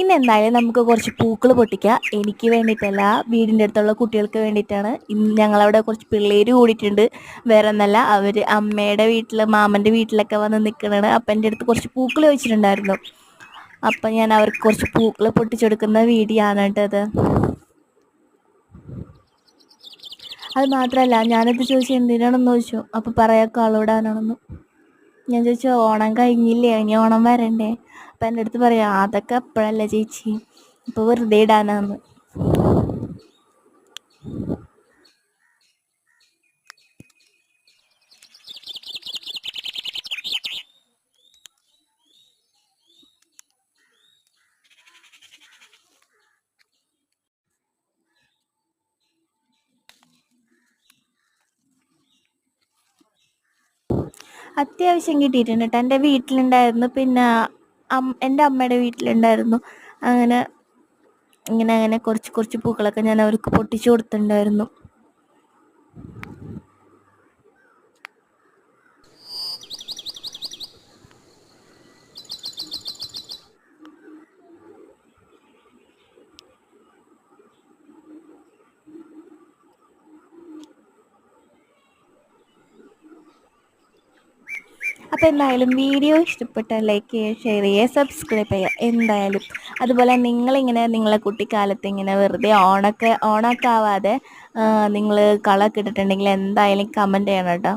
ഇന്ന് എന്തായാലും നമുക്ക് കുറച്ച് പൂക്കൾ പൊട്ടിക്കാം. എനിക്ക് വേണ്ടിയിട്ടല്ല, വീടിൻ്റെ അടുത്തുള്ള കുട്ടികൾക്ക് വേണ്ടിയിട്ടാണ്. ഇന്ന് ഞങ്ങളവിടെ കുറച്ച് പിള്ളേർ കൂടിയിട്ടുണ്ട്. വേറെ ഒന്നല്ല, അവർ അമ്മയുടെ വീട്ടിൽ മാമൻ്റെ വീട്ടിലൊക്കെ വന്ന് നിൽക്കണതാണ്. അപ്പം എൻ്റെ അടുത്ത് കുറച്ച് പൂക്കൾ വെച്ചിട്ടുണ്ടായിരുന്നു. അപ്പം ഞാൻ അവർക്ക് കുറച്ച് പൂക്കൾ പൊട്ടിച്ചെടുക്കുന്ന വീഡിയോ ആണ് കേട്ടത്. അത് മാത്രമല്ല, ഞാനത് ചോദിച്ചു എന്തിനാണെന്ന് ചോദിച്ചു. അപ്പോൾ പറയാം കളോടാനാണെന്ന്. ഞാൻ ചോദിച്ചു ഓണം കഴിഞ്ഞില്ലേ, ഇനി ഓണം വരണ്ടേ? അപ്പം എൻ്റെ അടുത്ത് പറയാം അതൊക്കെ അപ്പോഴല്ല ചേച്ചി, ഇപ്പോൾ വെറുതെ ഇടാനാന്ന്. അത്യാവശ്യം കിട്ടിയിട്ടുണ്ട് കേട്ടോ. എൻ്റെ വീട്ടിലുണ്ടായിരുന്നു, പിന്നെ എൻ്റെ അമ്മയുടെ വീട്ടിലുണ്ടായിരുന്നു. അങ്ങനെ അങ്ങനെ കുറച്ച് കുറച്ച് പൂക്കളൊക്കെ ഞാൻ അവർക്ക് പൊട്ടിച്ചു കൊടുത്തിട്ടുണ്ടായിരുന്നു. അപ്പോൾ എന്തായാലും വീഡിയോ ഇഷ്ടപ്പെട്ടാൽ ലൈക്ക് ചെയ്യുക, ഷെയർ ചെയ്യുക, സബ്സ്ക്രൈബ് ചെയ്യുക എന്തായാലും. അതുപോലെ നിങ്ങളിങ്ങനെ നിങ്ങളെ കുട്ടിക്കാലത്ത് ഇങ്ങനെ വെറുതെ ഓണൊക്കെ ആവാതെ നിങ്ങൾ കളൊക്കെ ഇട്ടിട്ടുണ്ടെങ്കിൽ എന്തായാലും കമൻറ്റ് ചെയ്യണം കേട്ടോ.